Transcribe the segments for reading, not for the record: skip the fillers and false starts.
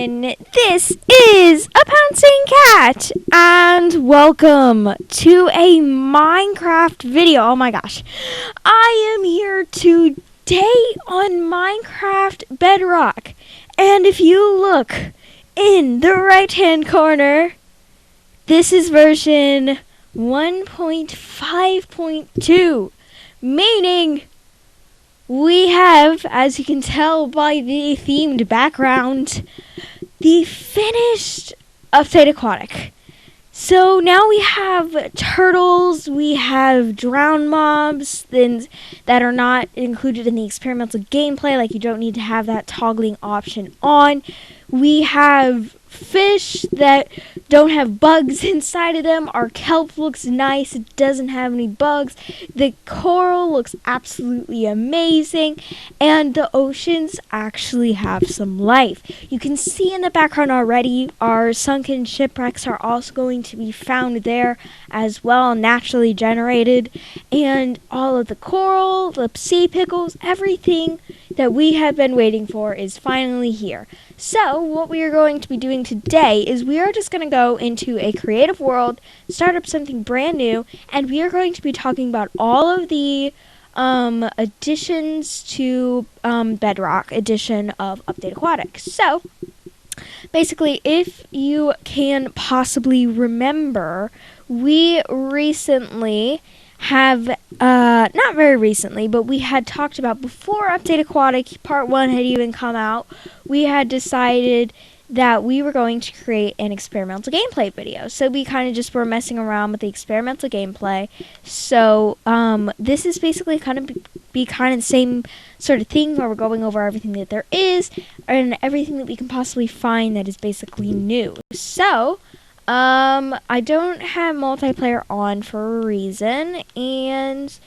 everyone, this is A Pouncing Cat, and welcome to a Minecraft video. Oh my gosh, I am here today on Minecraft Bedrock, and if you look in the right hand corner, this is version 1.5.2, meaning we have, as you can tell by the themed background, the finished update Aquatic. So now we have turtles, we have drowned mobs, things that are not included in the experimental gameplay, like you don't need to have that toggling option on. We have fish that don't have bugs inside of them. Our kelp looks nice, it doesn't have any bugs. The coral looks absolutely amazing, and the oceans actually have some life. You can see in the background already our sunken shipwrecks are also going to be found there as well, naturally generated, and all of the coral, the sea pickles, everything that we have been waiting for is finally here. So what we are going to be doing today is we are just going to go into a creative world, start up something brand new, and we are going to be talking about all of the additions to Bedrock edition of Update Aquatic. So basically, if you can possibly remember, we recently have, not very recently, but we had talked about before Update Aquatic Part 1 had even come out, we had decided that we were going to create an experimental gameplay video. So we kind of just were messing around with the experimental gameplay. So this is basically kind of be kind of the same sort of thing where we're going over everything that there is and everything that we can possibly find that is basically new. So I don't have multiplayer on for a reason, and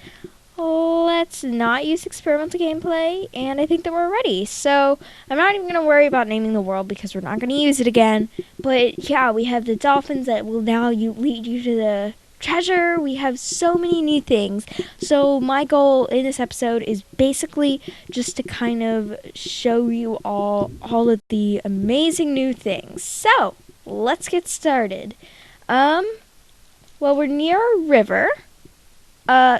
let's not use experimental gameplay, and I think that we're ready. So I'm not even going to worry about naming the world because we're not going to use it again. But yeah, we have the dolphins that will now lead you to the treasure. We have so many new things. So my goal in this episode is basically just to kind of show you all of the amazing new things. So let's get started. Well, we're near a river.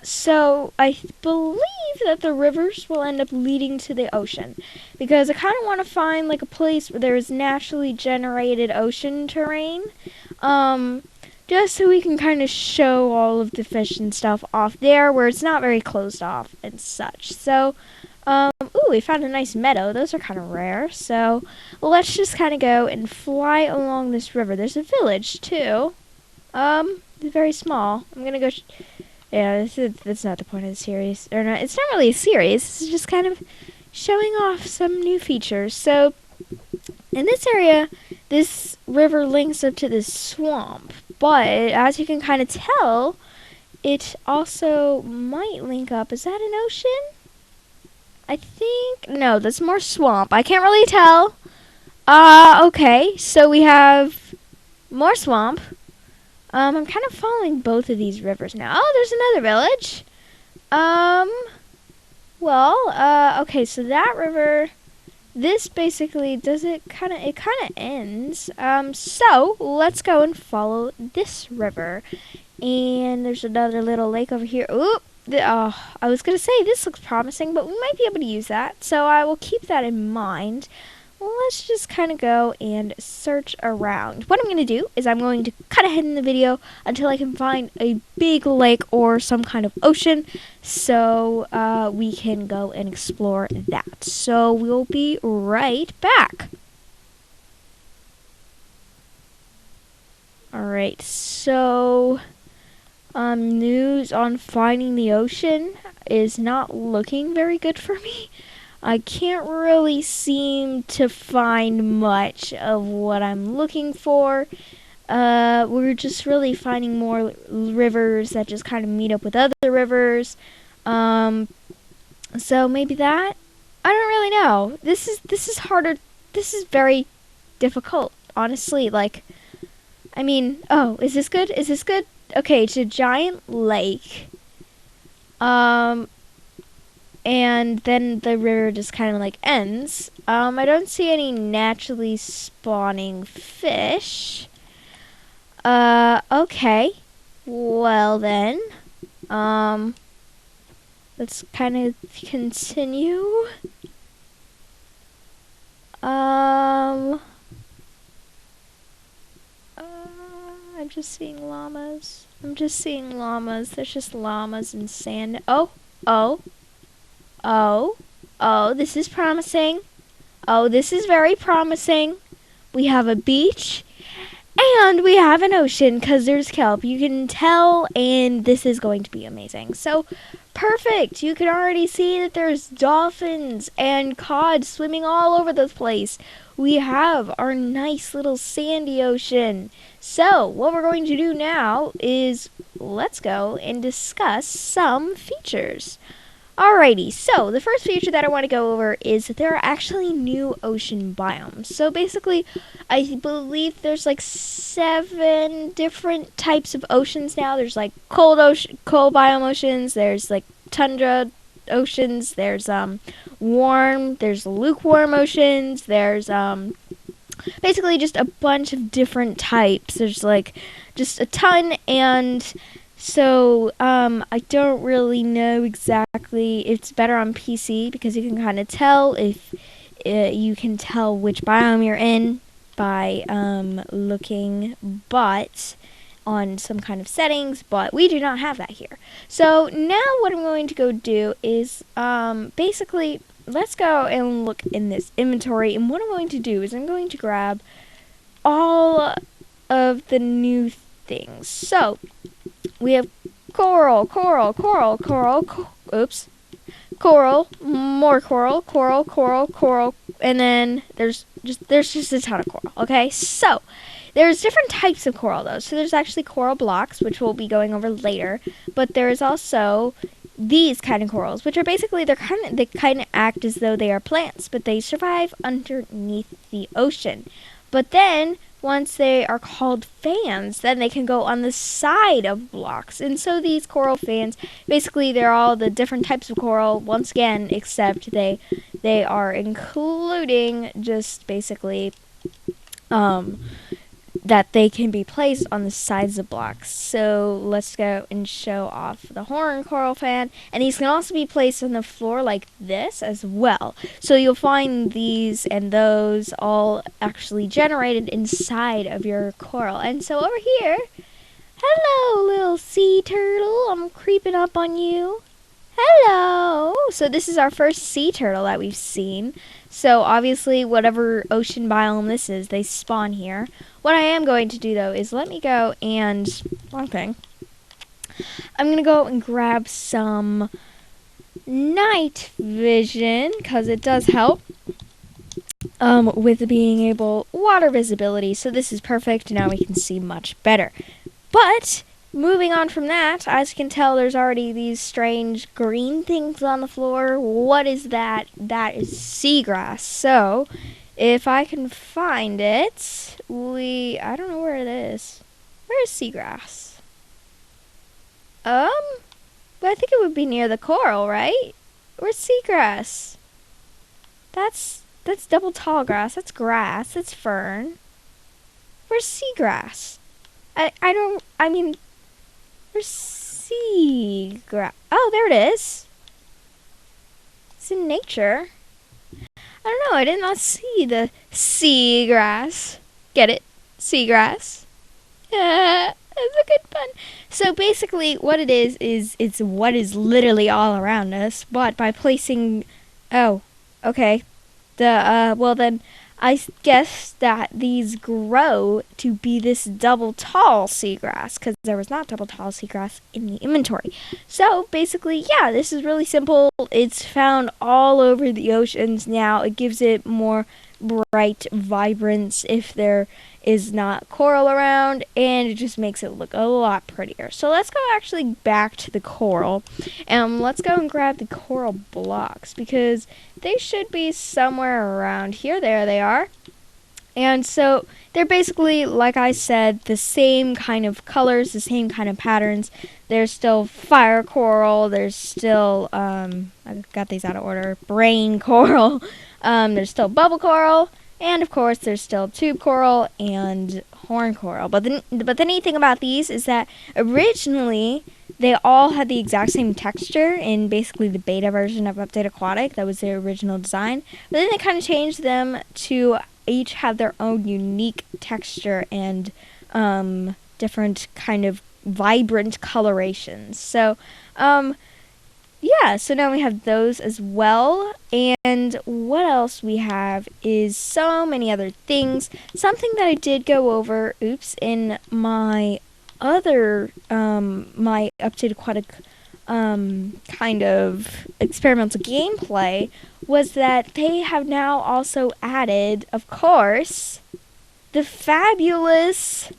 So I believe that the rivers will end up leading to the ocean, because I kind of want to find like a place where there is naturally generated ocean terrain, just so we can kind of show all of the fish and stuff off there where it's not very closed off and such. So, ooh, we found a nice meadow. Those are kind of rare. So let's just kind of go and fly along this river. There's a village too. It's very small. I'm gonna go. Yeah, that's not the point of the series. Or not. It's not really a series. This is just kind of showing off some new features. So, in this area, this river links up to this swamp. But, as you can kind of tell, it also might link up. Is that an ocean? I think... No, that's more swamp. I can't really tell. Okay. So, we have more swamp. I'm kind of following both of these rivers now. Oh, there's another village. Okay, so that river, this basically it kind of ends. So let's go and follow this river. And there's another little lake over here. Oop, I was going to say this looks promising, but we might be able to use that. So I will keep that in mind. Let's just kind of go and search around. What I'm going to do is I'm going to cut ahead in the video until I can find a big lake or some kind of ocean, so we can go and explore that. So we'll be right back. Alright, so news on finding the ocean is not looking very good for me. I can't really seem to find much of what I'm looking for. We're just really finding more rivers that just kind of meet up with other rivers. So maybe that? I don't really know. This is harder. This is very difficult, honestly. Like, I mean, oh, is this good? Is this good? Okay, it's a giant lake. and then the river just kind of like ends. I don't see any naturally spawning fish. Okay. Well then, let's kind of continue. I'm just seeing llamas. There's just llamas and sand. Oh, this is promising. Oh, this is very promising. We have a beach and we have an ocean because there's kelp. You can tell, and this is going to be amazing. So, perfect. You can already see that there's dolphins and cod swimming all over the place. We have our nice little sandy ocean. So, what we're going to do now is let's go and discuss some features. Alrighty, so the first feature that I want to go over is that there are actually new ocean biomes. So basically, I believe there's like 7 different types of oceans now. There's like cold biome oceans, there's like tundra oceans, there's warm, there's lukewarm oceans, there's basically just a bunch of different types. There's like just a ton, and so I don't really know exactly. It's better on PC because you can kind of tell if you can tell which biome you're in by looking but on some kind of settings, but we do not have that here. So now what I'm going to go do is basically let's go and look in this inventory, and what I'm going to do is I'm going to grab all of the new things. So we have coral, more coral, and then there's just a ton of coral. Okay, so there's different types of coral though. So there's actually coral blocks, which we'll be going over later, but there is also these kind of corals, which are basically they kind of act as though they are plants, but they survive underneath the ocean. But then once they are called fans, then they can go on the side of blocks. And so these coral fans, basically they're all the different types of coral, once again, except they are including just basically that they can be placed on the sides of blocks. So let's go and show off the horn coral fan. And these can also be placed on the floor like this as well. So you'll find these and those all actually generated inside of your coral. And so over here, hello little sea turtle, I'm creeping up on you. Hello! So this is our first sea turtle that we've seen. So obviously whatever ocean biome this is, they spawn here. What I am going to do though is let me go and, wrong thing. I'm going to go and grab some night vision because it does help with being able, water visibility. So this is perfect. Now we can see much better. But moving on from that, as you can tell, there's already these strange green things on the floor. What is that? That is seagrass. So, if I can find it, I don't know where it is. Where is seagrass? But I think it would be near the coral, right? Where's seagrass? That's double tall grass. That's grass. That's fern. Where's seagrass? Where's seagrass? Oh, there it is. It's in nature. I don't know, I did not see the seagrass. Get it? Seagrass. Yeah, that's a good pun. So basically what it is it's what is literally all around us, but by placing, well then I guess that these grow to be this double tall seagrass because there was not double tall seagrass in the inventory. So basically, yeah, this is really simple. It's found all over the oceans now. It gives it more bright vibrance if there is not coral around, and it just makes it look a lot prettier. So let's go actually back to the coral, and let's go and grab the coral blocks because they should be somewhere around here. There they are. And so they're basically, like I said, the same kind of colors, the same kind of patterns. There's still fire coral. There's still, I got these out of order, brain coral. There's still bubble coral. And of course, there's still tube coral and horn coral. But the neat thing about these is that originally they all had the exact same texture in basically the beta version of Update Aquatic. That was their original design. But then they kind of changed them to each have their own unique texture and different kind of vibrant colorations. So, yeah, so now we have those as well. And what else we have is so many other things. Something that I did go over, in my other, my Update Aquatic kind of experimental gameplay was that they have now also added, of course, the fabulous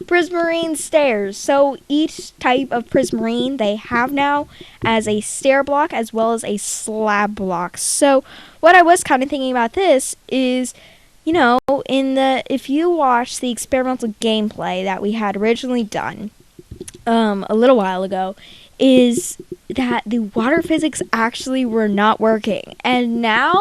prismarine stairs. So each type of prismarine they have now as a stair block as well as a slab block. So what I was kind of thinking about this is, if you watch the experimental gameplay that we had originally done a little while ago, is that the water physics actually were not working. And now,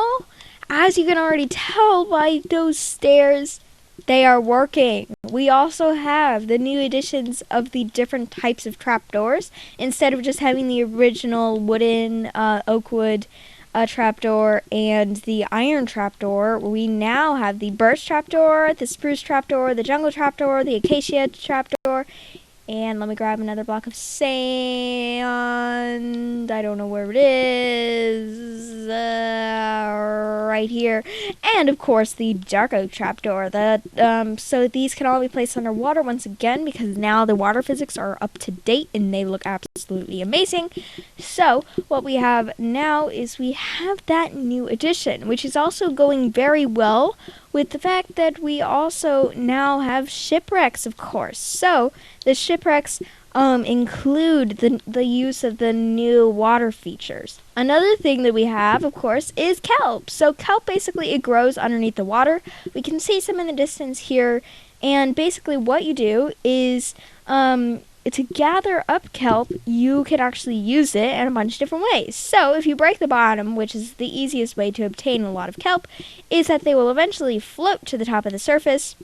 as you can already tell by those stairs, they are working. We also have the new additions of the different types of trapdoors. Instead of just having the original wooden, oak wood trapdoor and the iron trapdoor, we now have the birch trapdoor, the spruce trapdoor, the jungle trapdoor, the acacia trapdoor. And let me grab another block of sand. I don't know where it is. Right here. And, of course, the dark oak trapdoor. So these can all be placed underwater once again because now the water physics are up to date and they look absolutely amazing. So what we have now is we have that new addition, which is also going very well with the fact that we also now have shipwrecks, of course. So the shipwrecks include the use of the new water features. Another thing that we have, of course, is kelp. So kelp basically it grows underneath the water. We can see some in the distance here, and basically what you do is to gather up kelp, you can actually use it in a bunch of different ways. So if you break the bottom, which is the easiest way to obtain a lot of kelp, is that they will eventually float to the top of the surface,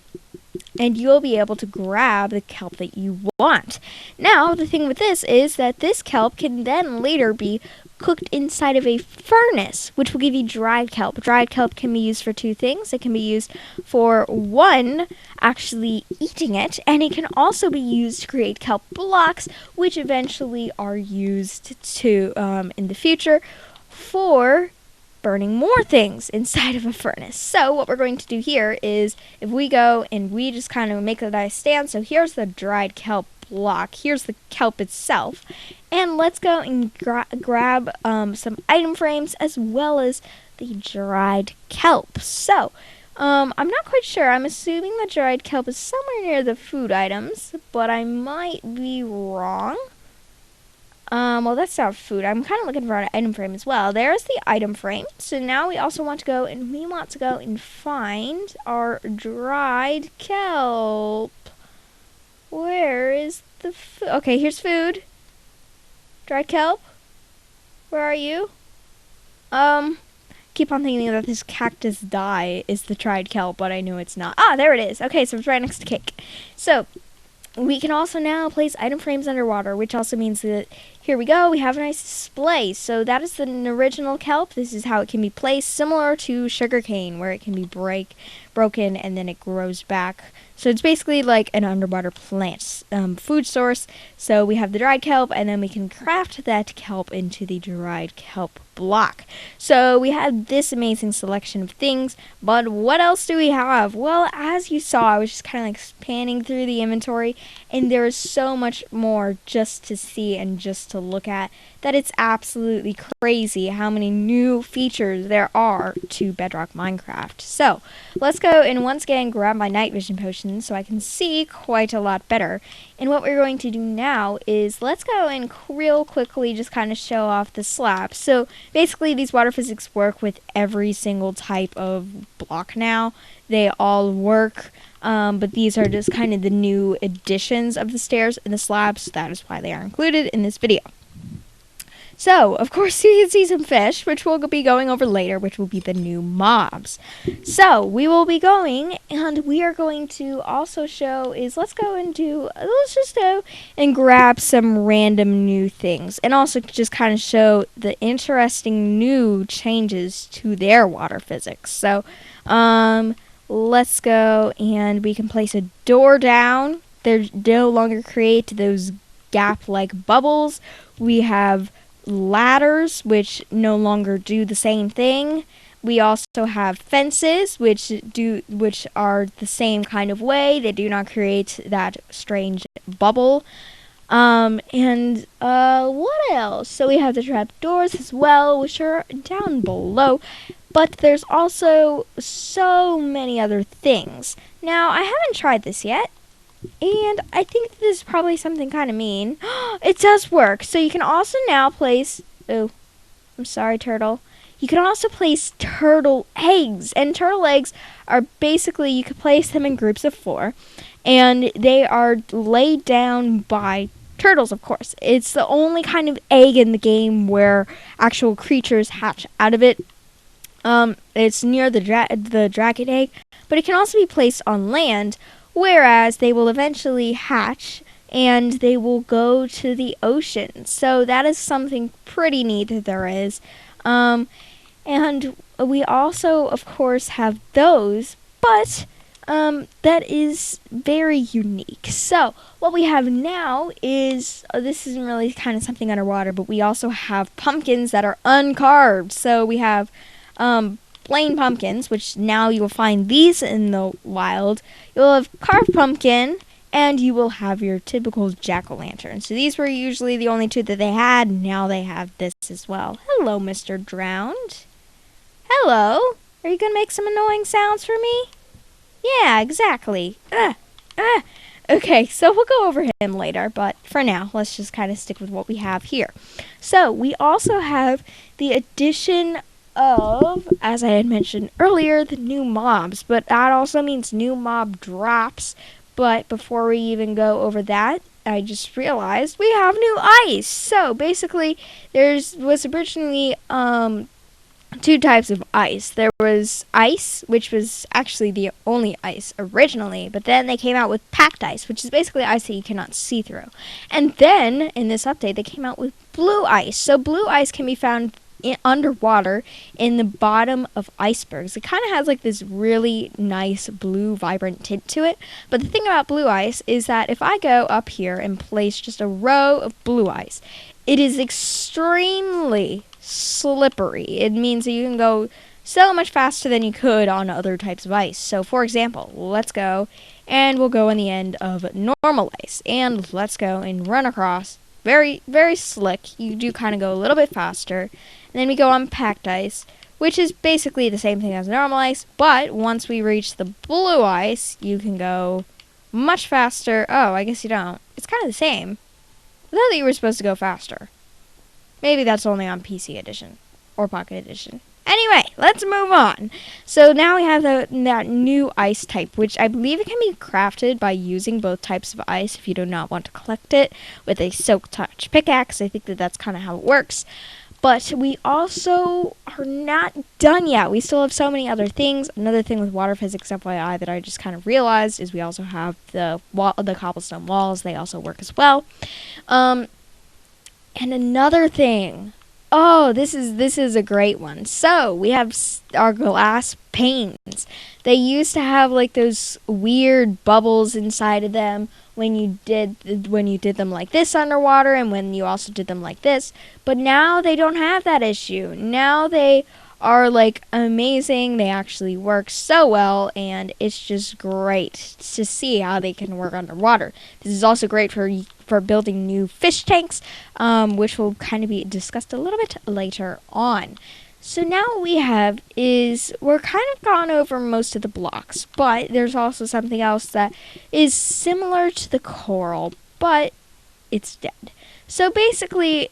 and you'll be able to grab the kelp that you want. Now, the thing with this is that this kelp can then later be cooked inside of a furnace, which will give you dried kelp. Dried kelp can be used for two things. It can be used for, one, actually eating it, and it can also be used to create kelp blocks, which eventually are used to, in the future, for burning more things inside of a furnace. So what we're going to do here is if we go and we just kind of make a nice stand. So here's the dried kelp block. Here's the kelp itself. And let's go and grab some item frames as well as the dried kelp. So I'm not quite sure. I'm assuming the dried kelp is somewhere near the food items, but I might be wrong. Well, that's not food. I'm kind of looking for an item frame as well. There's the item frame. So now we also want to go and find our dried kelp. Where is the food? Okay, here's food. Dried kelp. Where are you? Keep on thinking that this cactus dye is the dried kelp, but I know it's not. Ah, there it is. Okay, so it's right next to cake. So we can also now place item frames underwater, which also means that here we go, we have a nice display. So that is the original kelp. This is how it can be placed, similar to sugarcane, where it can be broken and then it grows back. So it's basically like an underwater plant food source. So we have the dried kelp, and then we can craft that kelp into the dried kelp block. So we have this amazing selection of things, but what else do we have? Well, as you saw, I was just kind of like spanning through the inventory, and there is so much more just to see and just to look at that it's absolutely crazy how many new features there are to Bedrock Minecraft. So let's go and once again grab my night vision potion so I can see quite a lot better. And what we're going to do now is let's go and real quickly just kind of show off the slabs. So basically these water physics work with every single type of block now. They all work, but these are just kind of the new additions of the stairs and the slabs. That is why they are included in this video. So, of course, you can see some fish, which we'll be going over later, which will be the new mobs. So, we will be going, and we are going to also show is, let's just go and grab some random new things. And also just kind of show the interesting new changes to their water physics. So, let's go, and we can place a door down. They no longer create those gap-like bubbles. We have ladders, which no longer do the same thing. We also have fences, which are the same kind of way. They do not create that strange bubble. And what else? So we have the trap doors as well, which are down below. But there's also so many other things. Now, I haven't tried this yet. And I think this is probably something kind of mean. It does work. So you can also now place... Oh, I'm sorry, turtle. You can also place turtle eggs. And turtle eggs are basically... You can place them in groups of 4. And they are laid down by turtles, of course. It's the only kind of egg in the game where actual creatures hatch out of it. It's near the dragon egg. But it can also be placed on land, whereas they will eventually hatch and they will go to the ocean. So that is something pretty neat that there is. And we also, of course, have those, but that is very unique. So what we have now is, this isn't really kind of something underwater, but we also have pumpkins that are uncarved. So we have plain pumpkins, which now you will find these in the wild. You'll have carved pumpkin, and you will have your typical jack-o'-lantern. So these were usually the only 2 that they had. Now they have this as well. Hello, Mr. Drowned. Hello. Are you going to make some annoying sounds for me? Yeah, exactly. Okay, so we'll go over him later, but for now, let's just kind of stick with what we have here. So we also have the addition of, as I had mentioned earlier, the new mobs, but that also means new mob drops. But before we even go over that, I just realized we have new ice. So basically, was originally 2 types of ice. There was ice, which was actually the only ice originally, but then they came out with packed ice, which is basically ice that you cannot see through. And then in this update, they came out with blue ice. So blue ice can be found underwater in the bottom of icebergs. It kind of has like this really nice blue vibrant tint to it. But the thing about blue ice is that if I go up here and place just a row of blue ice, it is extremely slippery. It means that you can go so much faster than you could on other types of ice. So for example, let's go and we'll go on the end of normal ice, and let's go and run across. Very, very slick. You do kind of go a little bit faster. And then we go on packed ice, which is basically the same thing as normal ice, but once we reach the blue ice, you can go much faster. Oh, I guess you don't. It's kind of the same. I thought that you were supposed to go faster. Maybe that's only on PC edition or Pocket edition. Anyway, let's move on. So now we have that new ice type, which I believe it can be crafted by using both types of ice if you do not want to collect it with a Silk Touch pickaxe. I think that that's kind of how it works. But we also are not done yet. We still have so many other things. Another thing with water physics, FYI, that I just kind of realized is we also have the cobblestone walls. They also work as well. And another thing. Oh, this is a great one. So we have our glass panes. They used to have like those weird bubbles inside of them when you did them like this underwater, and when you also did them like this. But now they don't have that issue. Now they are like amazing. They actually work so well, and it's just great to see how they can work underwater. This is also great for building new fish tanks, which will kind of be discussed a little bit later on. So now what we have is we're kind of gone over most of the blocks, but there's also something else that is similar to the coral, but it's dead. So basically,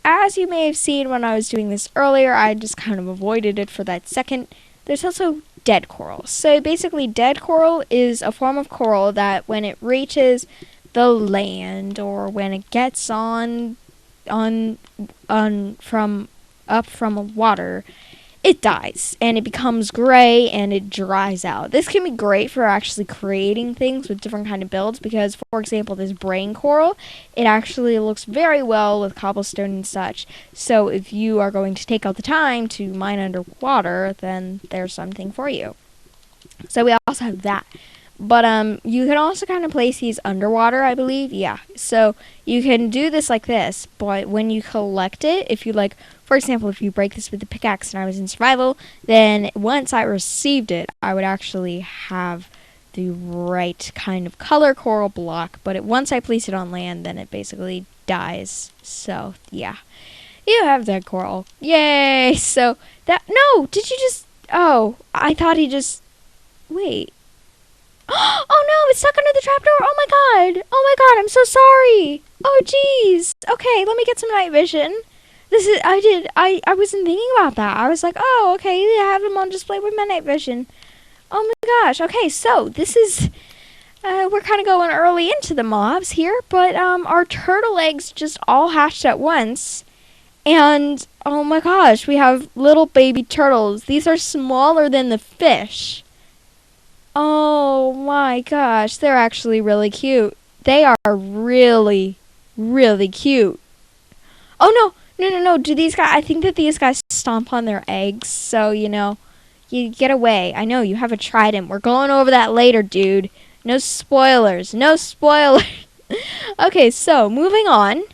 as you may have seen when I was doing this earlier, I just kind of avoided it for that second. There's also dead coral. So basically, dead coral is a form of coral that when it reaches the land or when it gets on from up from water, it dies and it becomes gray and it dries out. This can be great for actually creating things with different kind of builds because, for example, this brain coral, it actually looks very well with cobblestone and such. So if you are going to take out the time to mine underwater, then there's something for you. So we also have that. But you can also kind of place these underwater, I believe. Yeah. So you can do this like this, but when you collect it, if you like, for example, if you break this with the pickaxe and I was in survival, then once I received it, I would actually have the right kind of color coral block. But once I place it on land, then it basically dies. So yeah, you have that coral. Yay! So that did you just? Oh, I thought he just. Wait. Oh no, it's stuck under the trapdoor. Oh my god. Oh my god, I'm so sorry. Oh jeez. Okay, let me get some night vision. I wasn't thinking about that. I was like, oh, okay, they have them on display with my night vision. Oh my gosh. Okay, so this is, we're kind of going early into the mobs here, but our turtle eggs just all hatched at once. And, oh my gosh, we have little baby turtles. These are smaller than the fish. Oh my gosh, they're actually really cute. They are really, really cute. Oh no. Do these guys, I think that these guys stomp on their eggs, so, you get away. I know, you have a trident. We're going over that later, dude. No spoilers. No spoilers. Okay, so, moving on.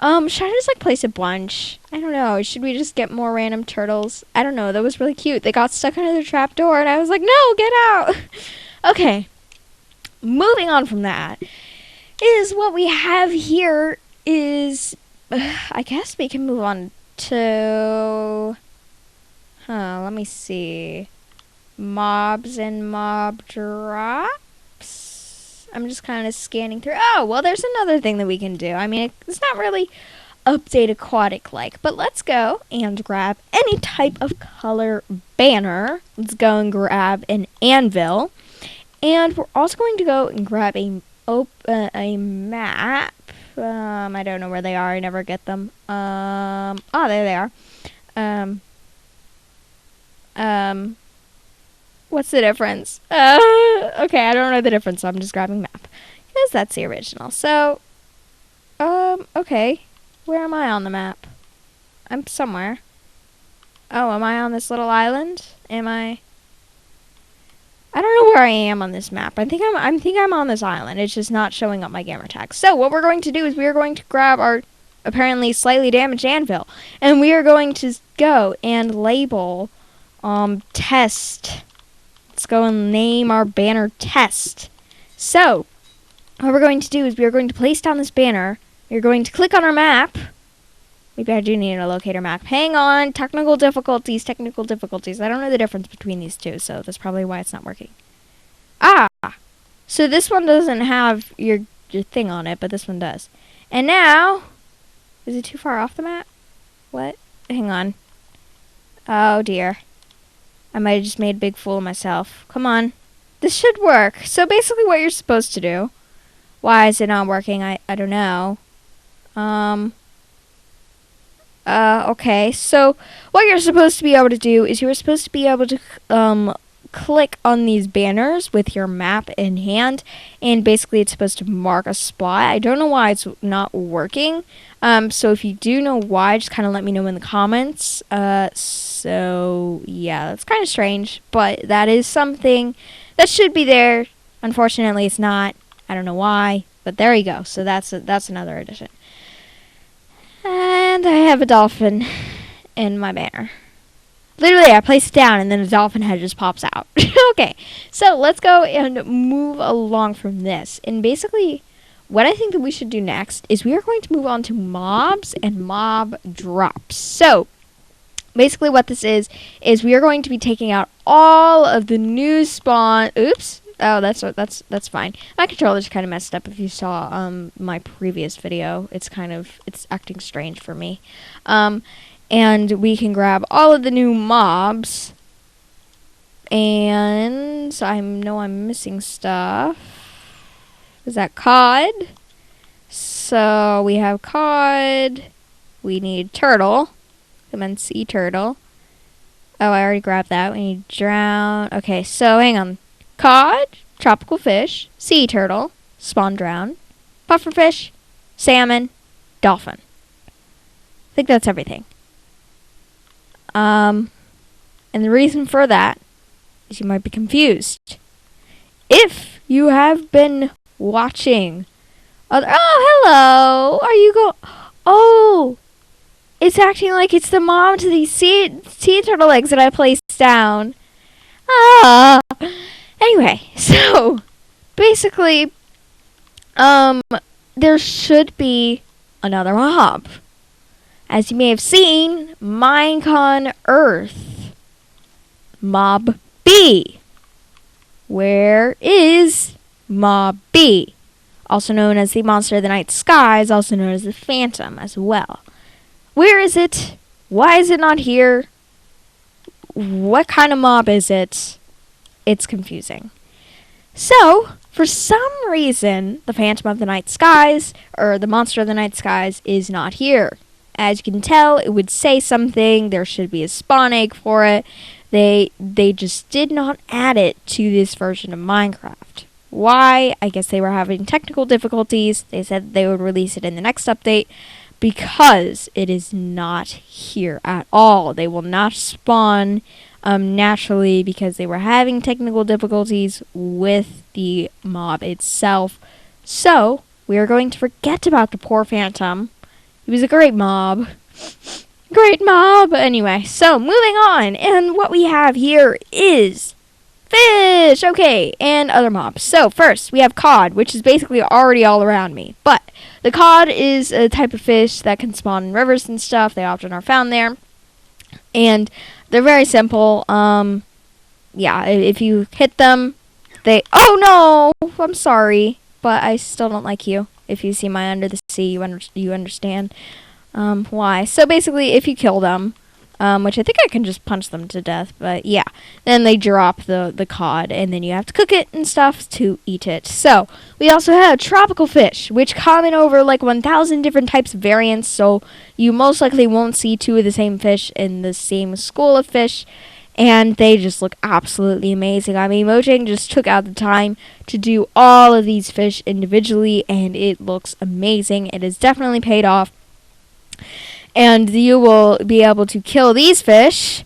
Should I just, place a bunch? I don't know. Should we just get more random turtles? I don't know. That was really cute. They got stuck under the trapdoor, and I was like, no, get out! Okay. Moving on from that is what we have here is... I guess we can move on to... let me see. Mobs and mob drops? I'm just kind of scanning through. Oh, well, there's another thing that we can do. I mean, it's not really update aquatic-like, but let's go and grab any type of color banner. Let's go and grab an anvil. And we're also going to go and grab a map. I don't know where they are. I never get them. There they are. What's the difference? Okay, I don't know the difference, so I'm just grabbing map. Because that's the original. So, okay. Where am I on the map? I'm somewhere. Oh, am I on this little island? Am I? I don't know where I am on this map. I think I'm on this island. It's just not showing up my gamer tag. So what we're going to do is we are going to grab our apparently slightly damaged anvil, and we are going to go and label test. Let's go and name our banner test. So what we're going to do is we are going to place down this banner. You're going to click on our map. Maybe I do need a locator map. Hang on. Technical difficulties. I don't know the difference between these two, so that's probably why it's not working. Ah! So this one doesn't have your thing on it, but this one does. And now... Is it too far off the map? What? Hang on. Oh, dear. I might have just made a big fool of myself. Come on. This should work. So basically what you're supposed to do... Why is it not working? I don't know. Okay, so what you're supposed to be able to do is you're supposed to be able to click on these banners with your map in hand, and basically it's supposed to mark a spot. I don't know why it's not working, so if you do know why, just kind of let me know in the comments. So yeah, that's kind of strange, but that is something that should be there. Unfortunately, it's not. I don't know why, but there you go. So that's another addition. And I have a dolphin in my banner. Literally, I place it down and then a dolphin head just pops out. Okay, so let's go and move along from this. And basically, what I think that we should do next is we are going to move on to mobs and mob drops. So, Basically what this is we are going to be taking out all of the new spawn. Oops. Oh, that's fine. My controller's kind of messed up. If you saw my previous video, it's acting strange for me. And we can grab all of the new mobs. And so I know I'm missing stuff. Is that cod? So we have cod. We need turtle. Come on, sea turtle. Oh, I already grabbed that. We need drown. Okay, so hang on. Cod, tropical fish, sea turtle, spawn drown, pufferfish, salmon, dolphin. I think that's everything. And the reason for that is you might be confused. If you have been watching oh, hello! Are you Oh! It's acting like it's the mom to these sea turtle eggs that I placed down. Ah! Anyway, so basically, there should be another mob. As you may have seen, Minecon Earth. Mob B. Where is Mob B? Also known as the Monster of the Night Skies, also known as the Phantom as well. Where is it? Why is it not here? What kind of mob is it? It's confusing. So, for some reason, the Phantom of the Night Skies, or the Monster of the Night Skies, is not here. As you can tell, it would say something. There should be a spawn egg for it. They just did not add it to this version of Minecraft. Why? I guess they were having technical difficulties. They said they would release it in the next update because it is not here at all. They will not spawn naturally because they were having technical difficulties with the mob itself. So, we are going to forget about the poor Phantom. He was a great mob. Great mob! Anyway, so moving on. And what we have here is fish! Okay, and other mobs. So, first, we have cod, which is basically already all around me. But the cod is a type of fish that can spawn in rivers and stuff. They often are found there. And they're very simple. Yeah, if you hit them, they... Oh, no! I'm sorry. But I still don't like you. If you see my Under the Sea, you understand why. So basically, if you kill them, which I think I can just punch them to death, but yeah, then they drop the cod, and then you have to cook it and stuff to eat it. So we also have tropical fish, which come in over like 1,000 different types of variants, so you most likely won't see two of the same fish in the same school of fish. And they just look absolutely amazing. I mean, Mojang just took out the time to do all of these fish individually, and it looks amazing. It has definitely paid off. And you will be able to kill these fish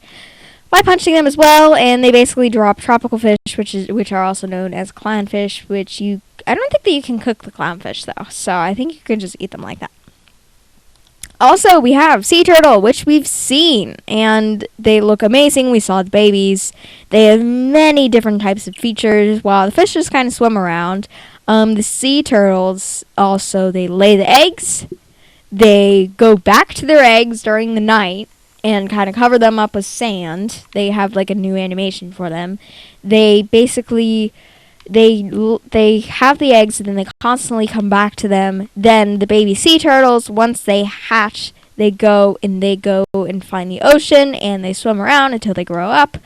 by punching them as well. And they basically drop tropical fish, which are also known as clownfish, I don't think that you can cook the clownfish, though. So I think you can just eat them like that. Also, we have sea turtle, which we've seen, and they look amazing. We saw the babies. They have many different types of features, while the fish just kind of swim around. The sea turtles, also, they lay the eggs. They go back to their eggs during the night and kind of cover them up with sand. They have, like, a new animation for them. They basically... They have the eggs, and then they constantly come back to them. Then the baby sea turtles, once they hatch, they go and find the ocean, and they swim around until they grow up.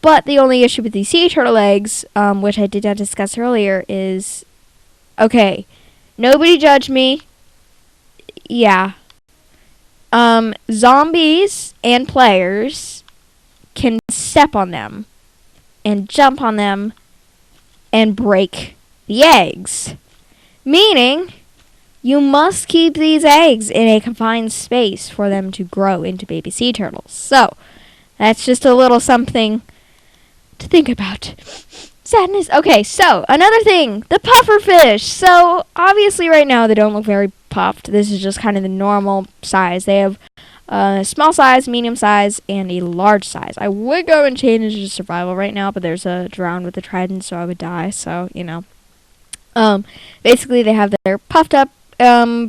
But the only issue with these sea turtle eggs, which I did not discuss earlier, is, okay, nobody judge me. Yeah. Zombies and players can step on them and jump on them and break the eggs. Meaning, you must keep these eggs in a confined space for them to grow into baby sea turtles. So, that's just a little something to think about. Sadness. Okay, so, another thing. The pufferfish. So, obviously right now they don't look very puffed. This is just kind of the normal size. They have small size, medium size, and a large size. I would go and change it to survival right now, but there's a drown with a trident, so I would die, so, you know. Basically, they have their puffed up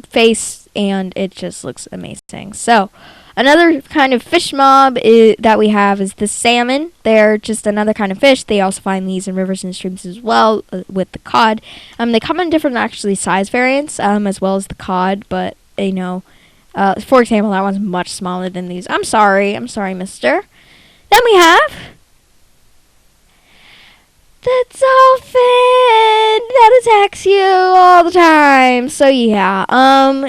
face and it just looks amazing. So another kind of fish mob that we have is the salmon. They're just another kind of fish. They also find these in rivers and streams as well, with the cod. They come in different actually size variants, as well as the cod, but for example, that one's much smaller than these. I'm sorry, mister. Then we have the dolphin that attacks you all the time. So yeah,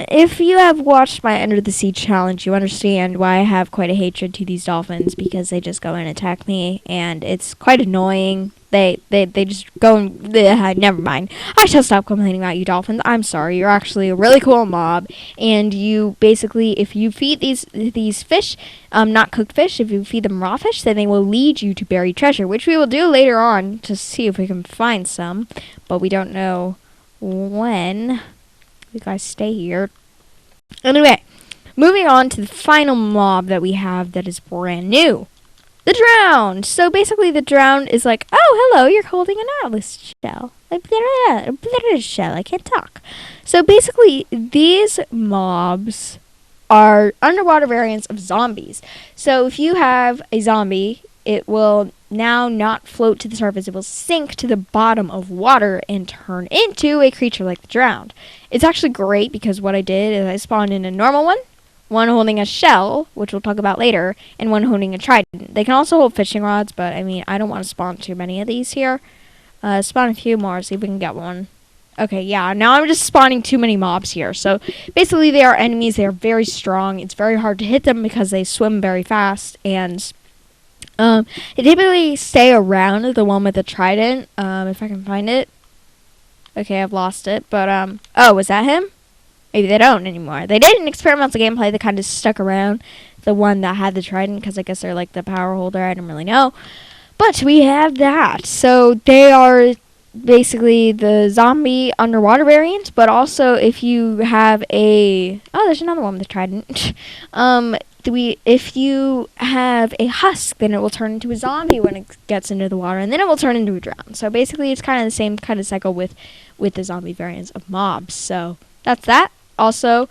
if you have watched my Under the Sea challenge, you understand why I have quite a hatred to these dolphins, because they just go and attack me, and it's quite annoying. They just go and never mind. I shall stop complaining about you dolphins. I'm sorry. You're actually a really cool mob, and you basically, if you feed these fish, not cooked fish, if you feed them raw fish, then they will lead you to buried treasure, which we will do later on to see if we can find some, but we don't know when. You guys stay here. Anyway, moving on to the final mob that we have that is brand new. The drowned. So basically the drowned is like, oh, hello, you're holding an atlas shell. Shell. I can't talk. So basically these mobs are underwater variants of zombies. So if you have a zombie, it will now not float to the surface. It will sink to the bottom of water and turn into a creature like the drowned. It's actually great because what I did is I spawned in a normal one holding a shell, which we'll talk about later, and one holding a trident. They can also hold fishing rods, but I mean, I don't want to spawn too many of these here. Spawn a few more, see if we can get one. Okay, yeah, now I'm just spawning too many mobs here. So basically they are enemies. They are very strong. It's very hard to hit them because they swim very fast, and they typically stay around the one with the trident, if I can find it. Okay, I've lost it, but oh, was that him? Maybe they don't anymore. They did an experimental gameplay that kind of stuck around the one that had the trident, because I guess they're like the power holder. I don't really know. But we have that. So they are basically the zombie underwater variant, but also if you have a... Oh, there's another one with the trident. If you have a husk, then it will turn into a zombie when it gets into the water, and then it will turn into a drown. So basically it's kind of the same kind of cycle with the zombie variants of mobs. So that's that. Also,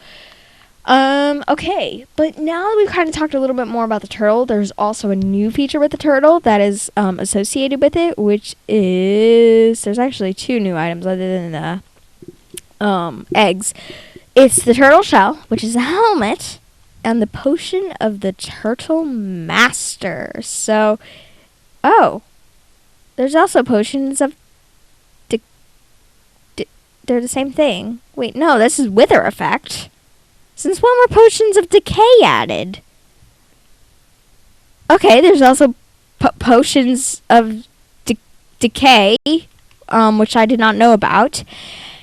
okay, but now that we've kind of talked a little bit more about the turtle, there's also a new feature with the turtle that is associated with it, which is, there's actually two new items other than the eggs. It's the turtle shell, which is a helmet, and the potion of the turtle master. So, oh, there's also potions of they're the same thing. Wait, no, this is wither effect. Since when were potions of decay added? Okay, there's also potions of decay, which I did not know about.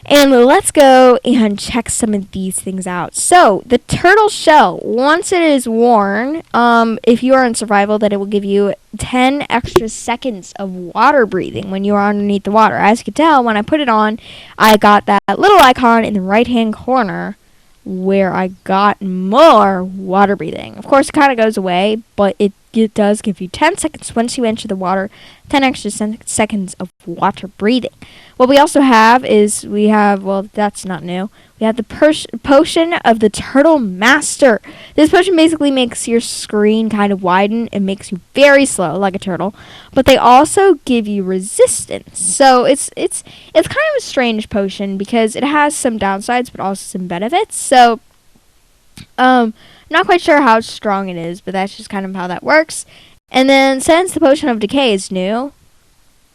And let's go and check some of these things out. So, the turtle shell, once it is worn, if you are in survival, then it will give you 10 extra seconds of water breathing when you are underneath the water. As you can tell, when I put it on, I got that little icon in the right-hand corner where I got more water breathing. Of course, it kind of goes away, but it does give you 10 seconds once you enter the water, 10 extra seconds of water breathing. What we also have is, well, that's not new. We have the potion of the turtle master. This potion basically makes your screen kind of widen. It makes you very slow, like a turtle. But they also give you resistance. So it's kind of a strange potion because it has some downsides, but also some benefits. So, not quite sure how strong it is, but that's just kind of how that works. And then, since the potion of decay is new,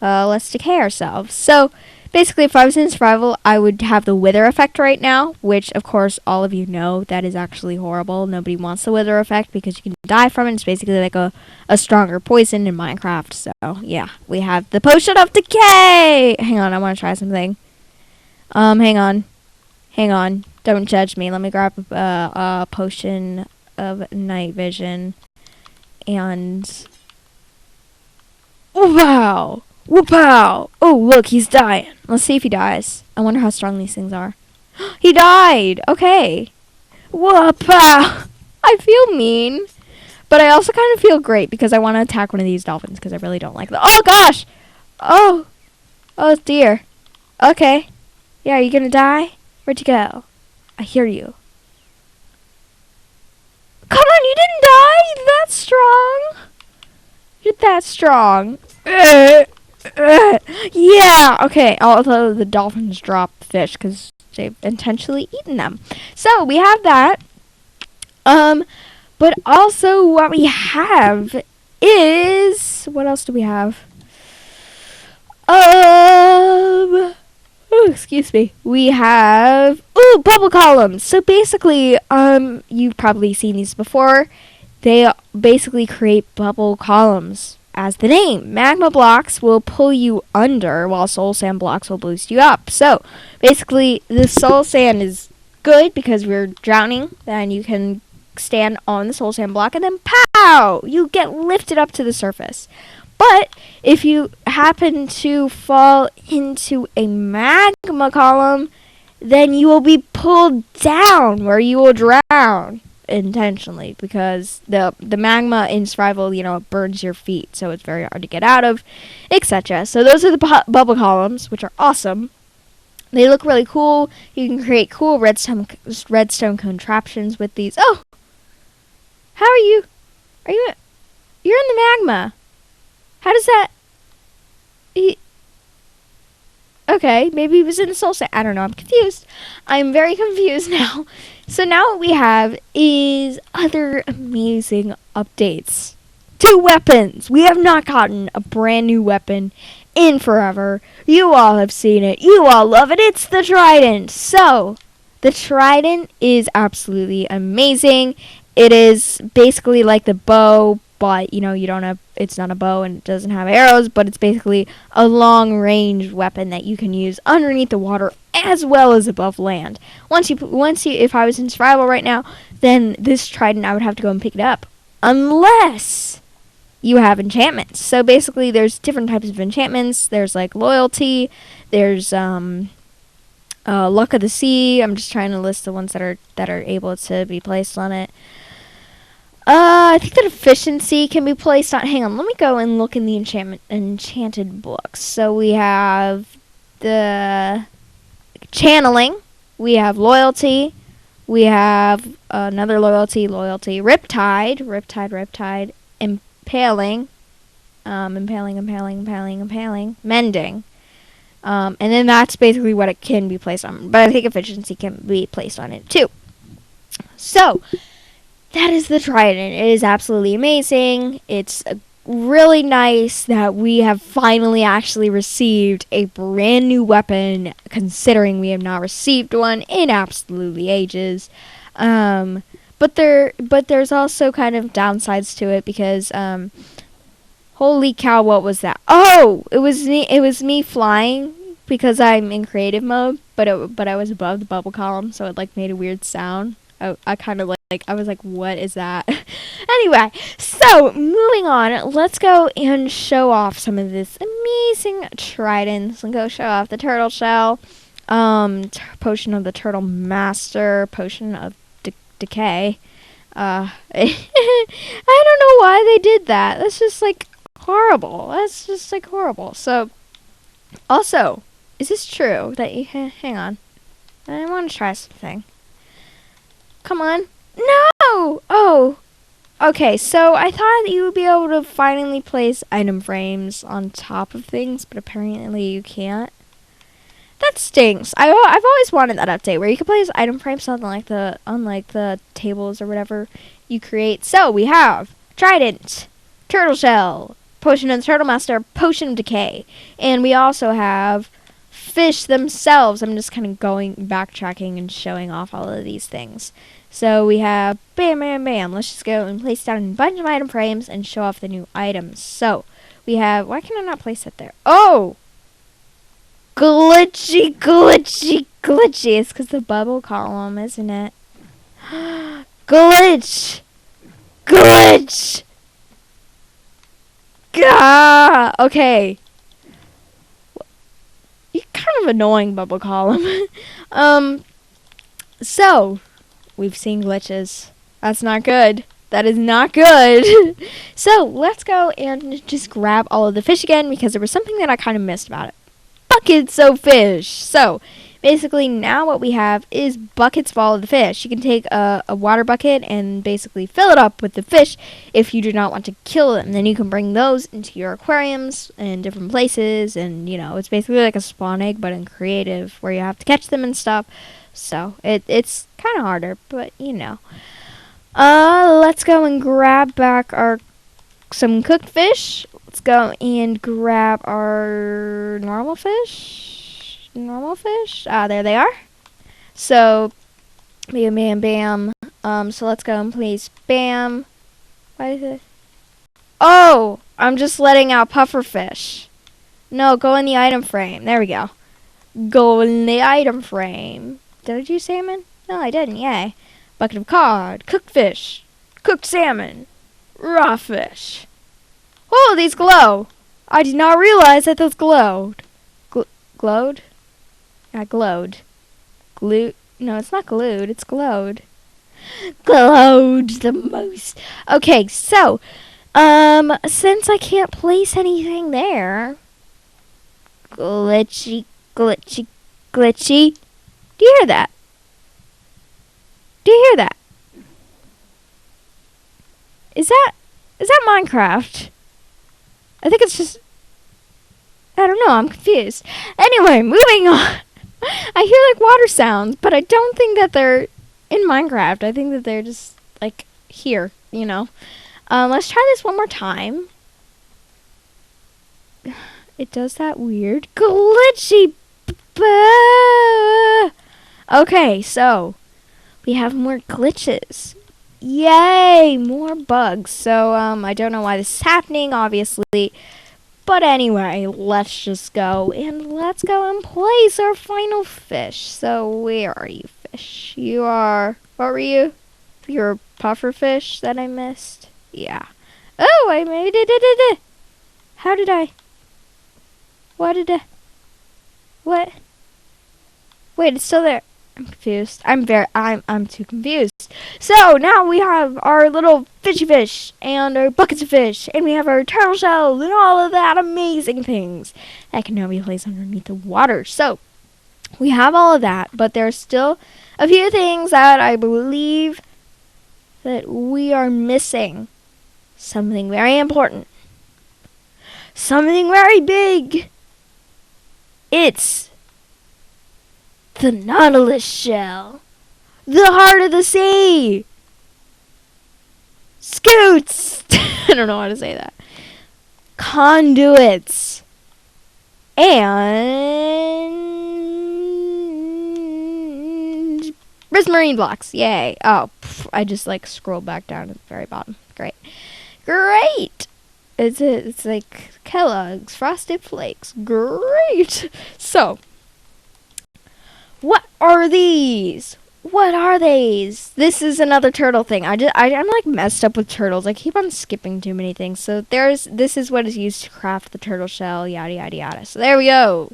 let's decay ourselves. So, basically, if I was in survival, I would have the wither effect right now, which, of course, all of you know that is actually horrible. Nobody wants the wither effect because you can die from it. It's basically like a stronger poison in Minecraft. So, yeah, we have the potion of decay. Hang on, I want to try something. Hang on. Don't judge me. Let me grab a potion of night vision. And... wow! Whoop-pow! Oh, look, he's dying. Let's see if he dies. I wonder how strong these things are. He died! Okay. Whoop-pow! I feel mean. But I also kind of feel great because I want to attack one of these dolphins because I really don't like them. Oh, gosh! Oh! Oh, dear. Okay. Yeah, are you gonna die? Where'd you go? I hear you. that strong. Yeah, okay. Although the dolphins drop fish because they've intentionally eaten them. So we have that. But also what we have is, what else do we have? Excuse me. We have bubble columns. So basically, you've probably seen these before. They basically create bubble columns. As the name, magma blocks will pull you under, while soul sand blocks will boost you up. So basically, the soul sand is good because we're drowning. Then you can stand on the soul sand block, and then pow! You get lifted up to the surface. But if you happen to fall into a magma column, then you will be pulled down where you will drown intentionally because the magma in survival, burns your feet, so it's very hard to get out of, etc. So those are the bubble columns, which are awesome. They look really cool. You can create cool redstone contraptions with these. Oh! How are you? You're in the magma. How does that... Okay, maybe he was in the soul sand. I don't know. I'm confused. I'm very confused now. So now what we have is other amazing updates. 2 weapons. We have not gotten a brand new weapon in forever. You all have seen it. You all love it. It's the Trident. So, the Trident is absolutely amazing. It is basically like the bow, but you don't have, it's not a bow and it doesn't have arrows, but it's basically a long range weapon that you can use underneath the water as well as above land. If I was in survival right now, then this Trident, I would have to go and pick it up unless you have enchantments. So basically there's different types of enchantments. There's like loyalty, there's luck of the sea. I'm just trying to list the ones that are able to be placed on it. I think that efficiency can be placed on... Hang on, let me go and look in the enchanted books. So we have the channeling. We have loyalty. We have another loyalty. Riptide. Impaling. Impaling. Mending. And then that's basically what it can be placed on. But I think efficiency can be placed on it too. So... that is the Trident. It is absolutely amazing. It's really nice that we have finally actually received a brand new weapon, considering we have not received one in absolutely ages. But there's also kind of downsides to it because holy cow, what was that? Oh, it was me flying because I'm in creative mode, but I was above the bubble column, so it made a weird sound. I kind of I was like, what is that? Anyway, so moving on, let's go and show off some of this amazing tridents and go show off the turtle shell, potion of the turtle master, potion of decay. I don't know why they did that. That's just horrible. Horrible. So, also, is this true that you hang on? I want to try something. Come on. No! Oh. Okay, so I thought you would be able to finally place item frames on top of things, but apparently you can't. That stinks. I've always wanted that update where you can place item frames on the tables or whatever you create. So we have Trident, Turtle Shell, Potion of the Turtle Master, Potion of Decay, and we also have fish themselves. I'm just kind of backtracking and showing off all of these things. So we have bam, bam, bam. Let's just go and place down a bunch of item frames and show off the new items. So we have, why can I not place it there? Oh! Glitchy. It's because the bubble column, isn't it? Glitch. Gah! Okay. You're kind of annoying, bubble column. So we've seen glitches. That's not good. That is not good. So let's go and just grab all of the fish again because there was something that I kind of missed about it. Buckets of fish. So basically now what we have is buckets full of the fish. You can take a water bucket and basically fill it up with the fish if you do not want to kill them. Then you can bring those into your aquariums in different places, and it's basically like a spawn egg but in creative where you have to catch them and stuff. So it's kind of harder, but let's go and grab back some cooked fish. Let's go and grab our normal fish. Ah, there they are. So, bam, bam, bam. So let's go and place bam. Why is it? Oh, I'm just letting out puffer fish. No, go in the item frame. There we go. Go in the item frame. Did I do salmon? No, I didn't. Yay. Bucket of cod, cooked fish, cooked salmon, raw fish. Oh, these glow. I did not realize that those glowed. Glowed? Yeah, glowed. Glued? No, it's not glued. It's glowed. Glowed the most. Okay, so, since I can't place anything there, glitchy, glitchy, glitchy. Do you hear that? Do you hear that? Is that Minecraft? I think it's just, I don't know, I'm confused. Anyway, moving on. I hear like water sounds, but I don't think that they're in Minecraft. I think that they're just like here, Let's try this one more time. It does that weird glitchy. Okay, so we have more glitches. Yay, more bugs. So, I don't know why this is happening, obviously. But anyway, let's just go and let's go and place our final fish. So, where are you, fish? You are, what were you? You're a puffer fish that I missed? Yeah. Oh, I made it. How did I? What did I? What? Wait, it's still there. I'm confused. I'm too confused. So now we have our little fishy fish and our buckets of fish, and we have our turtle shells and all of that amazing things that can now be placed underneath the water. So we have all of that, but there's still a few things that I believe that we are missing. Something very important. Something very big. It's the Nautilus shell. The heart of the sea. Scoots. I don't know how to say that. Conduits. And prismarine blocks. Yay. Oh, I just scrolled back down to the very bottom. Great. It's like Kellogg's Frosted Flakes. Great. So, what are these? What are these? This is another turtle thing. I'm like messed up with turtles. I keep on skipping too many things. So this is what is used to craft the turtle shell, yada yada yada. So there we go.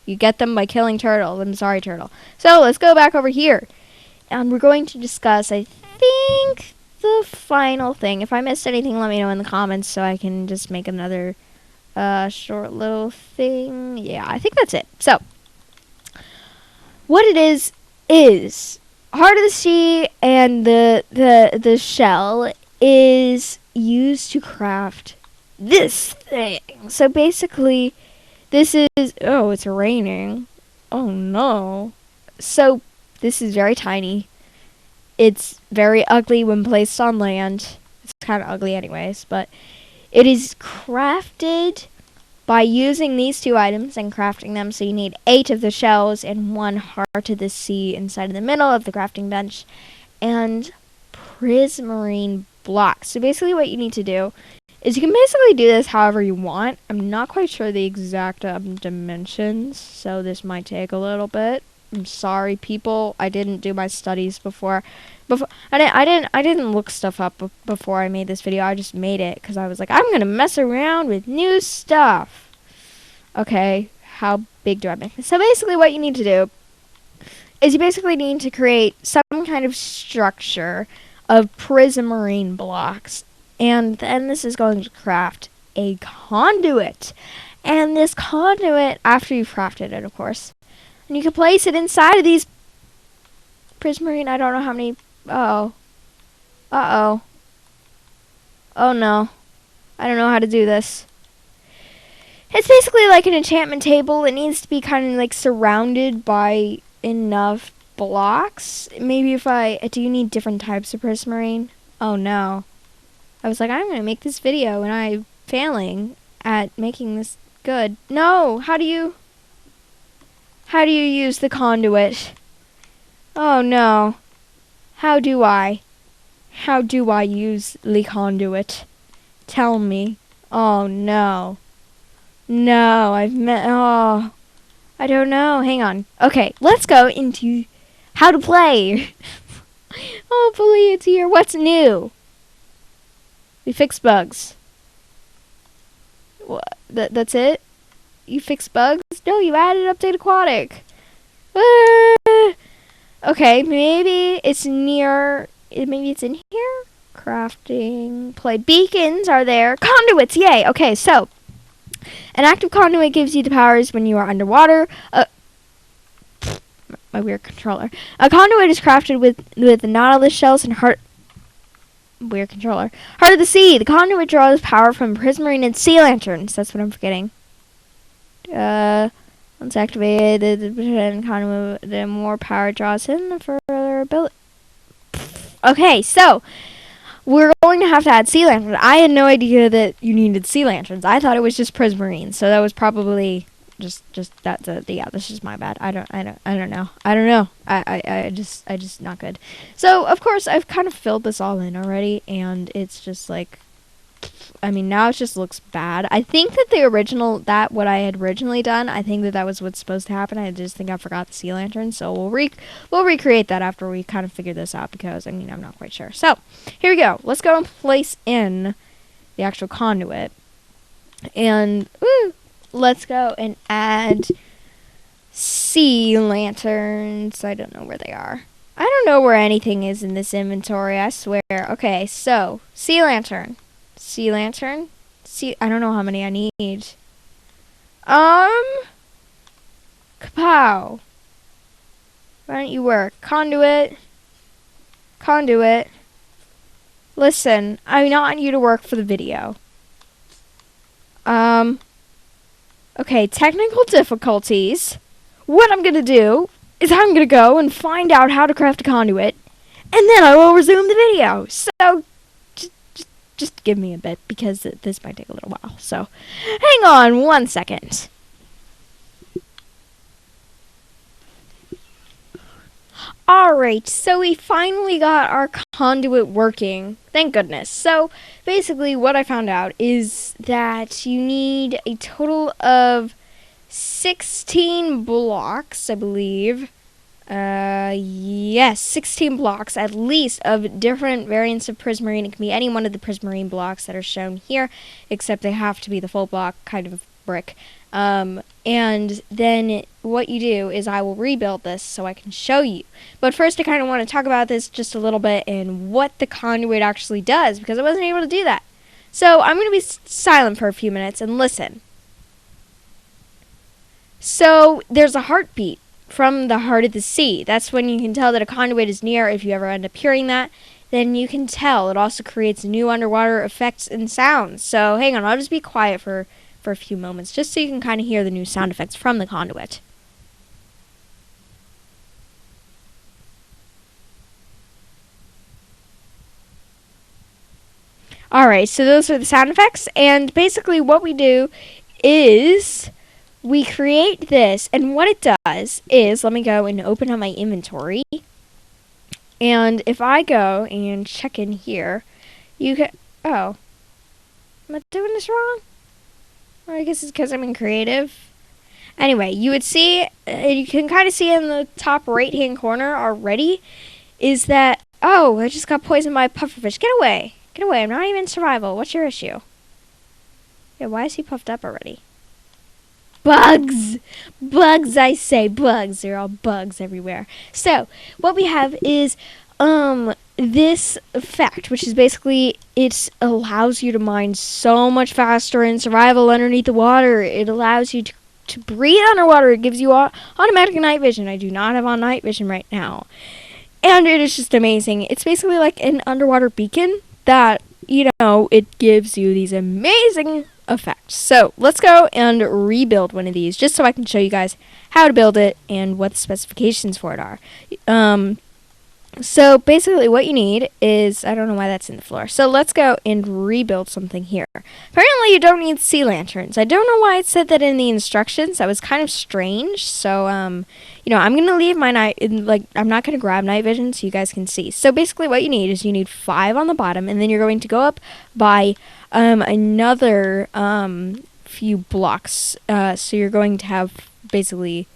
You get them by killing turtles. I'm sorry, turtle. So let's go back over here. And we're going to discuss, I think, the final thing. If I missed anything, let me know in the comments so I can just make another short little thing. Yeah, I think that's it. So, what it is heart of the sea, and the shell is used to craft this thing. So basically, this is, oh, it's raining. Oh no. So this is very tiny. It's very ugly when placed on land. It's kind of ugly anyways, but it is crafted by using these two items and crafting them. So you need 8 of the shells and 1 heart of the sea inside of the middle of the crafting bench, and prismarine blocks. So basically what you need to do is you can basically do this however you want. I'm not quite sure the exact dimensions, so this might take a little bit. I'm sorry, people. I didn't do my studies before I didn't look stuff up before I made this video. I just made it because I was like, I'm gonna mess around with new stuff. Okay, how big do I make this? So basically what you need to do is you basically need to create some kind of structure of prismarine blocks, and then this is going to craft a conduit. And this conduit, after you've crafted it, of course, And you can place it inside of these prismarine. I don't know how many. Uh-oh. Uh-oh. Oh, no. I don't know how to do this. It's basically like an enchantment table. It needs to be kind of like surrounded by enough blocks. Maybe if do you need different types of prismarine? Oh, no. I was like, I'm going to make this video and I'm failing at making this good. No, how do you use the conduit? Oh no. How do I use the conduit? Tell me. Oh no. No, I don't know. Hang on. Okay, let's go into how to play. Hopefully it's here. What's new? We fixed bugs. What? That's it? You fixed bugs? No, you added update Aquatic. Okay, maybe it's near. Maybe it's in here. Crafting. Play. Beacons are there. Conduits. Yay. Okay, so an active conduit gives you the powers when you are underwater. My weird controller. A conduit is crafted with nautilus shells and heart. Weird controller. Heart of the sea. The conduit draws power from prismarine and sea lanterns. That's what I'm forgetting. Once activated, the more power draws in, the further ability. Okay, so we're going to have to add sea lanterns. I had no idea that you needed sea lanterns. I thought it was just prismarine, so that was probably just that's yeah. This is my bad. I don't know. I just not good. So of course I've kind of filled this all in already, and it's just like. I mean, now it just looks bad. I think that what I had originally done, I think that was what's supposed to happen. I just think I forgot the sea lantern, so we'll recreate that after we kind of figure this out, because, I mean, I'm not quite sure. So, here we go. Let's go and place in the actual conduit. And, let's go and add sea lanterns. I don't know where they are. I don't know where anything is in this inventory, I swear. Okay, so, sea lantern. Sea lantern. I don't know how many I need. Kapow. Why don't you work? Conduit. Listen, I want you to work for the video. Okay, technical difficulties. What I'm gonna do is I'm gonna go and find out how to craft a conduit, and then I will resume the video. So, just give me a bit, because this might take a little while. So, hang on 1 second. Alright, so we finally got our conduit working. Thank goodness. So, basically what I found out is that you need a total of 16 blocks, I believe. Yes, 16 blocks at least of different variants of prismarine. It can be any one of the prismarine blocks that are shown here, except they have to be the full block kind of brick. And then what you do is I will rebuild this so I can show you. But first I kind of want to talk about this just a little bit and what the conduit actually does, because I wasn't able to do that. So I'm going to be silent for a few minutes and listen. So there's a heartbeat from the heart of the sea. That's when you can tell that a conduit is near. If you ever end up hearing that, then you can tell. It also creates new underwater effects and sounds. So hang on, I'll just be quiet for a few moments, just so you can kind of hear the new sound effects from the conduit. Alright, so those are the sound effects, and basically what we do is we create this, and what it does is, let me go and open up my inventory, and if I go and check in here, you can, oh, am I doing this wrong? Or I guess it's because I'm in creative. Anyway, you would see, you can kind of see in the top right-hand corner already, is that, oh, I just got poisoned by a pufferfish. Get away. Get away. I'm not even in survival. What's your issue? Yeah, why is he puffed up already? Bugs! Bugs, I say. Bugs. There are all bugs everywhere. So, what we have is, this effect, which is basically, it allows you to mine so much faster in survival underneath the water. It allows you to to breathe underwater. It gives you automatic night vision. I do not have on night vision right now. And it is just amazing. It's basically like an underwater beacon that, it gives you these amazing effects. So let's go and rebuild one of these just so I can show you guys how to build it and what the specifications for it are. So basically what you need is, I don't know why that's in the floor. So let's go and rebuild something here. Apparently you don't need sea lanterns. I don't know why it said that in the instructions. That was kind of strange. So, I'm going to leave my I'm not going to grab night vision so you guys can see. So basically what you need is you need 5 on the bottom, and then you're going to go up by another few blocks. So you're going to have basically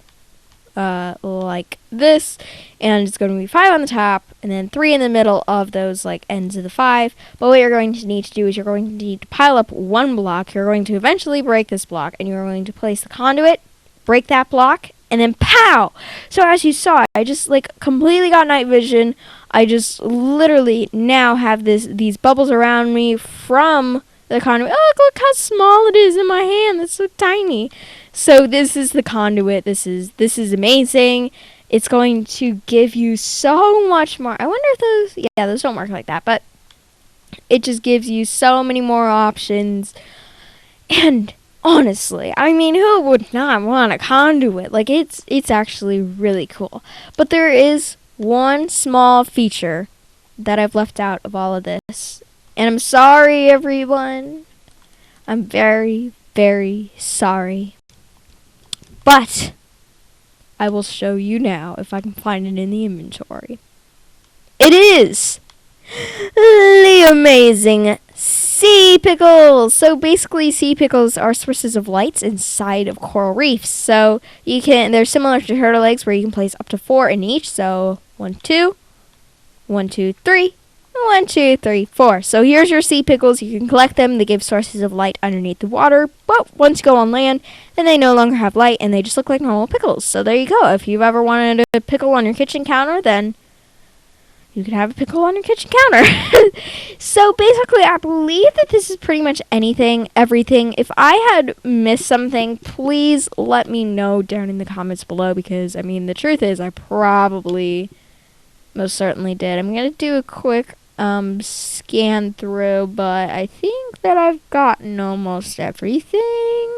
like this, and it's going to be 5 on the top and then 3 in the middle of those like ends of the 5. But what you're going to need to do is you're going to need to pile up 1 block. You're going to eventually break this block, and you're going to place the conduit, break that block, and then pow! So as you saw, I just completely got night vision. I just literally now have these bubbles around me from the conduit. Oh, look how small it is in my hand. That's so tiny. So this is the conduit. This is amazing. It's going to give you so much more. I wonder if those don't work like that, but it just gives you so many more options. And honestly, who would not want a conduit? It's actually really cool. But there is one small feature that I've left out of all of this. And I'm sorry, everyone. I'm very, very sorry. But I will show you now if I can find it in the inventory. It is the amazing sea pickles. So basically, sea pickles are sources of lights inside of coral reefs. So they're similar to turtle eggs, where you can place up to 4 in each. So 1, 2, 1, 2, 3. 1, 2, 3, 4. So here's your sea pickles. You can collect them. They give sources of light underneath the water. But once you go on land, then they no longer have light, and they just look like normal pickles. So there you go. If you've ever wanted a pickle on your kitchen counter, then you can have a pickle on your kitchen counter. So basically, I believe that this is pretty much everything. If I had missed something, please let me know down in the comments below, because, the truth is I probably most certainly did. I'm going to do a quick scan through, but I think that I've gotten almost everything.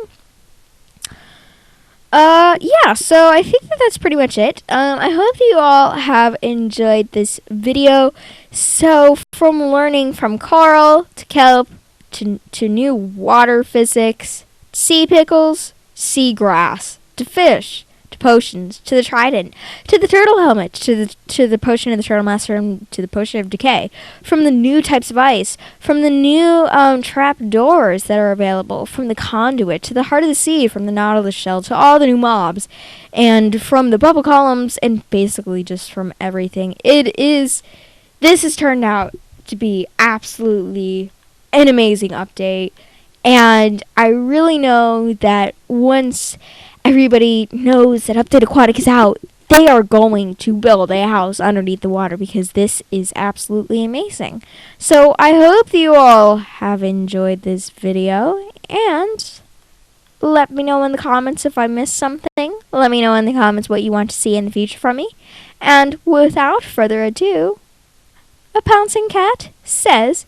Yeah, so I think that that's pretty much it. I hope you all have enjoyed this video. So from learning from coral to kelp to new water physics, sea pickles, seagrass, to fish, to potions, to the trident, to the turtle helmet, to the potion of the turtle master, and to the potion of decay, from the new types of ice, from the new trap doors that are available, from the conduit, to the heart of the sea, from the nautilus shell, to all the new mobs, and from the bubble columns, and basically just from everything. This has turned out to be absolutely an amazing update, and I really know that once everybody knows that Update Aquatic is out, they are going to build a house underneath the water, because this is absolutely amazing. So I hope you all have enjoyed this video, and let me know in the comments if I missed something. Let me know in the comments what you want to see in the future from me. And without further ado, A Pouncing Cat says